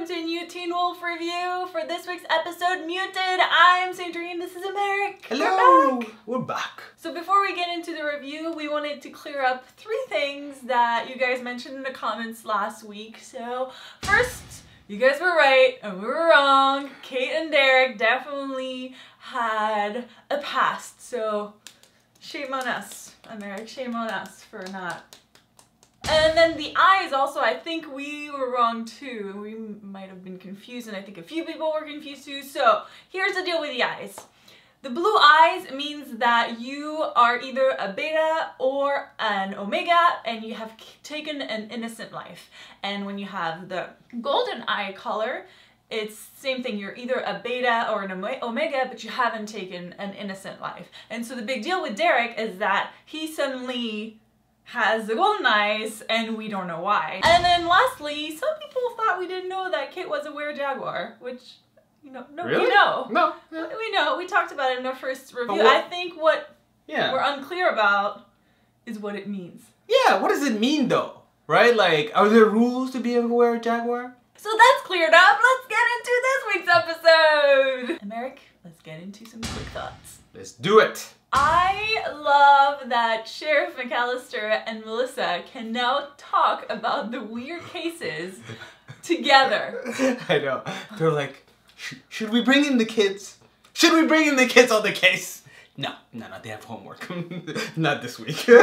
to Teen Wolf Review for this week's episode, Muted. I'm Sandrine, this is Americ. Hello! We're back. So before we get into the review, we wanted to clear up 3 things that you guys mentioned in the comments last week. So first, you guys were right and we were wrong. Kate and Derek definitely had a past, so shame on us, Americ, shame on us for not. And then the eyes also, I think we were wrong too. We might have been confused, and I think a few people were confused too. So here's the deal with the eyes. The blue eyes means that you are either a beta or an omega, and you have taken an innocent life. And when you have the golden eye color, it's the same thing. You're either a beta or an omega, but you haven't taken an innocent life. And so the big deal with Derek is that he suddenly has the golden eyes, and we don't know why. And then lastly, some people thought we didn't know that Kate was a were-jaguar, which, you know, no, really? we know. No. We know. We talked about it in our first review. I think what we're unclear about is what it means. Yeah, what does it mean though? Right? Like, are there rules to be a were-jaguar? So that's cleared up. Let's get into this week's episode. Americ, let's get into some quick thoughts. Let's do it. I love that Sheriff McAllister and Melissa can now talk about the weird cases together. I know. They're like, should we bring in the kids? Should we bring in the kids on the case? No, they have homework. Not this week. Who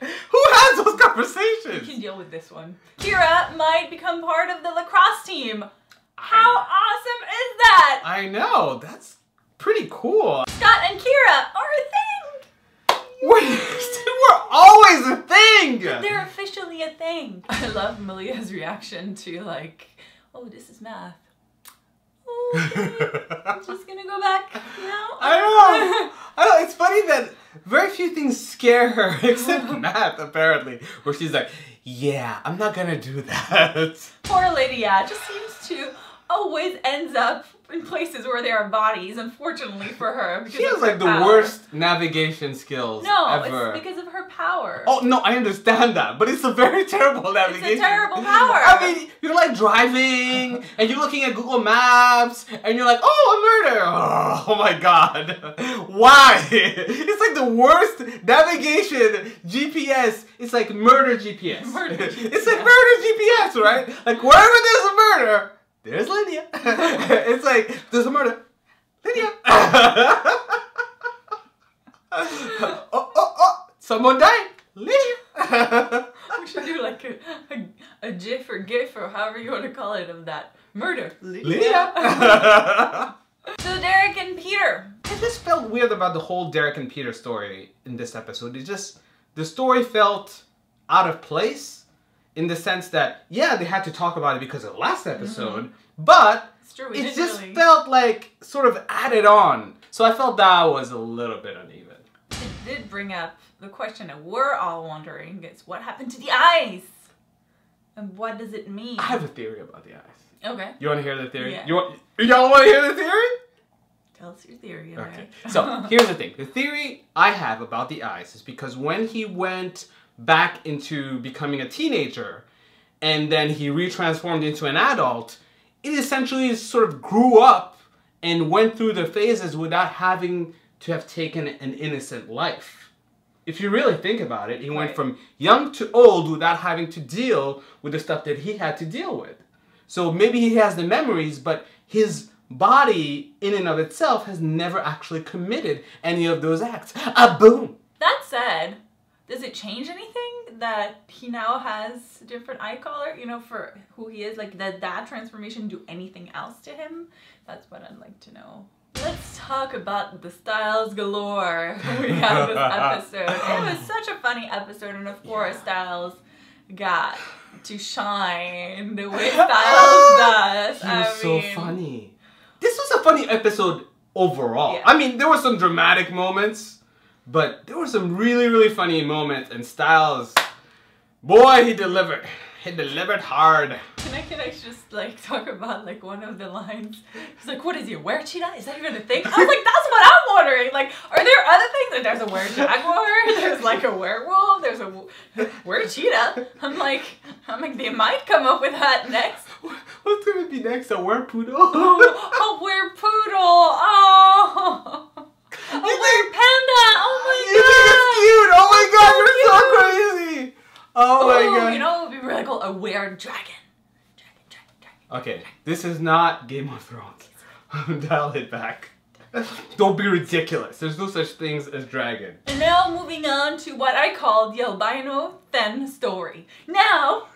has those conversations? You can deal with this one. Kira might become part of the lacrosse team. How awesome is that? I know. That's pretty cool. Scott and Kira are a thing. We're always a thing. They're officially a thing. I love Malia's reaction to like, oh, this is math. Okay, I'm just gonna go back now. I know. It's funny that very few things scare her except math, apparently. Where she's like, yeah, I'm not gonna do that. Poor Lady just seems to always ends up in places where there are bodies, unfortunately for her. She has like the worst navigation skills ever. No, it's because of her power. Oh, no, I understand that, but it's a very terrible navigation. It's a terrible power. I mean, you're like driving, and you're looking at Google Maps, and you're like, oh, a murder. Oh my God. Why? It's like the worst navigation GPS. It's like murder GPS. It's like murder GPS, right? Like wherever there's a murder, there's Lydia. It's like, there's a murder. Lydia. Someone died. Lydia. We should do like a GIF or GIF or however you want to call it of that. Murder. Lydia. So Derek and Peter. It just felt weird about the whole Derek and Peter story in this episode. It just, the story felt out of place. In the sense that, yeah, they had to talk about it because of the last episode, but it just felt like sort of added on. So I felt that was a little bit uneven. It did bring up the question that we're all wondering is what happened to the eyes? And what does it mean? I have a theory about the eyes. Okay. You want to hear the theory? Yeah. Y'all want to hear the theory? Tell us your theory, okay. So here's the thing. The theory I have about the eyes is because when he went back into becoming a teenager, and then he retransformed into an adult, it essentially sort of grew up and went through the phases without having to have taken an innocent life. If you really think about it, he went from young to old without having to deal with the stuff that he had to deal with. So maybe he has the memories, but his body in and of itself has never actually committed any of those acts. Boom! That said, does it change anything that he now has a different eye color, you know, for who he is? Like, did that transformation do anything else to him? That's what I'd like to know. Let's talk about the Stiles galore we had this episode. It was such a funny episode, and of course, Stiles got to shine the way Stiles does. He was so funny. This was a funny episode overall. Yeah. I mean, there were some dramatic moments. But there were some really, really funny moments, and Stiles, boy, he delivered. He delivered hard. Can I just like talk about like one of the lines? He's like, what is he, a were-cheetah? Is that even a thing? I was like, that's what I'm wondering. Like, are there other things? Like, there's a were-jaguar, there's like a werewolf, there's a were-cheetah. I'm like, they might come up with that next. What's gonna be next? A werpoodle? A werpoodle! Oh! A werepanda! Oh my You think it's cute? Oh my god, so you're so crazy! Oh my god. You know what would be really cool? A were-dragon. Dragon. Okay, this is not Game of Thrones. Dial it back. Don't be ridiculous. There's no such things as dragon. And now moving on to what I call the albino THENN story. Now,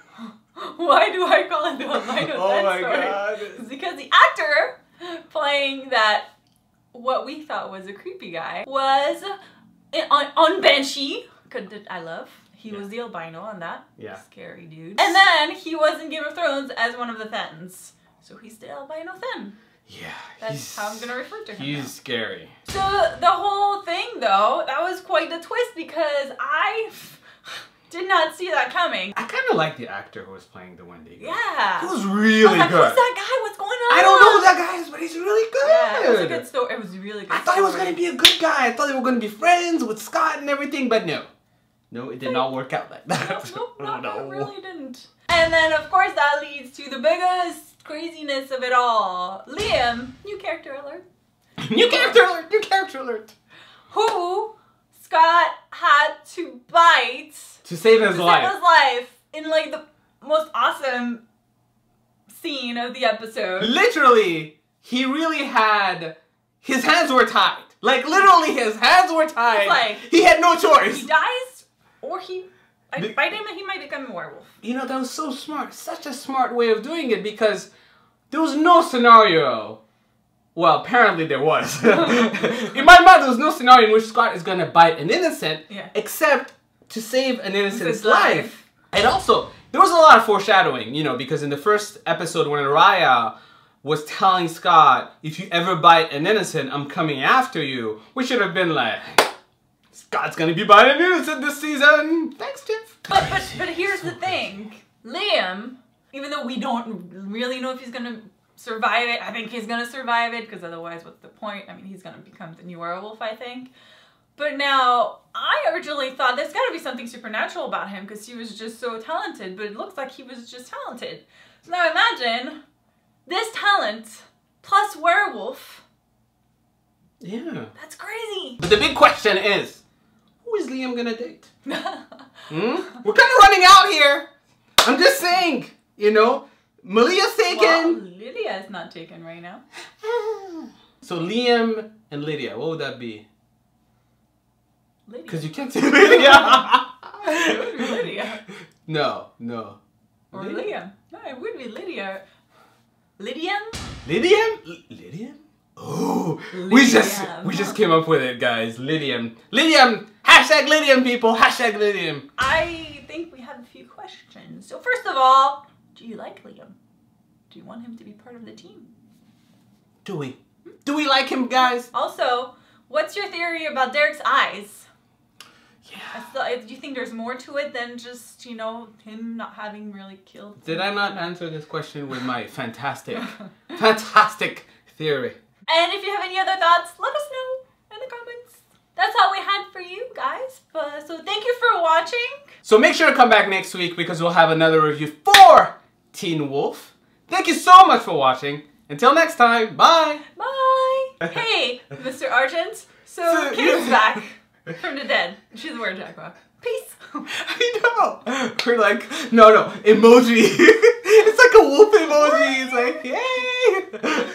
why do I call it the albino THENN story? Oh my god. It's because the actor playing that, what we thought was a creepy guy, was on Banshee. I love. He was the albino on that. Yeah. Scary dude. And then he was in Game of Thrones as one of the THENNs. So he's the albino THENN. Yeah. That's how I'm gonna refer to him. He's now. scary. So the whole thing though, that was quite the twist because I did not see that coming. I kind of like the actor who was playing the Wendigo. Yeah. He was really I was like, good. who's that guy? What's going on? I don't know who that guy is, but he's really good. Yeah, it was a good story. It was a really good I thought he was story. going to be a good guy. I thought they were going to be friends with Scott and everything, but no. No, it did not work out like that. Nope, Oh, no. it really didn't. And then of course that leads to the biggest craziness of it all. Liam, new character alert. New character alert! New character alert! Who Scott had to bite To save his life. Save his life in like the most awesome scene of the episode. Literally, he really had... His hands were tied. Like, literally, his hands were tied. Like, he had no choice. He dies, or I bite him and he might become a werewolf. You know, that was so smart. Such a smart way of doing it because there was no scenario. Well, apparently there was. In my mind, there was no scenario in which Scott is going to bite an innocent except to save an innocent's life. And also, there was a lot of foreshadowing, you know, because in the first episode when Araya was telling Scott, if you ever bite an innocent, I'm coming after you, we should have been like, Scott's gonna be biting an innocent this season. Thanks, Tiff. But here's the thing. Liam, even though we don't really know if he's gonna survive it, I think he's gonna survive it, because otherwise what's the point? I mean, he's gonna become the new werewolf, I think. But now, I originally thought there's gotta be something supernatural about him, because he was just so talented, but it looks like he was just talented. So now imagine this talent plus werewolf. Yeah. That's crazy. But the big question is, who is Liam gonna date? We're kind of running out here. I'm just saying, you know, Malia's taken. Well, Lydia is not taken right now. So Liam and Lydia, what would that be? Lydia. Because you can't say Lydia. It would be Lydia. No. Or Liam. No, it would be Lydia. Lydium? Lydium? Oh, we just came up with it, guys. Lydium. Hashtag Lydium, people. Hashtag Lydium. I think we have a few questions. So first of all, do you like Liam? Do you want him to be part of the team? Do we? Do we like him, guys? Also, what's your theory about Derek's eyes? Yeah. Do you think there's more to it than just, you know, him not having really killed? Did I not answer this question with my fantastic theory? And if you have any other thoughts, let us know in the comments. That's all we had for you guys. So thank you for watching. So make sure to come back next week because we'll have another review for Teen Wolf. Thank you so much for watching. Until next time, bye. Bye. Hey, Mr. Argent. So Kate's back from the dead. She's a word jackpot. Peace. I know. We're like, no, emoji. It's like a wolf emoji. It's like, yay.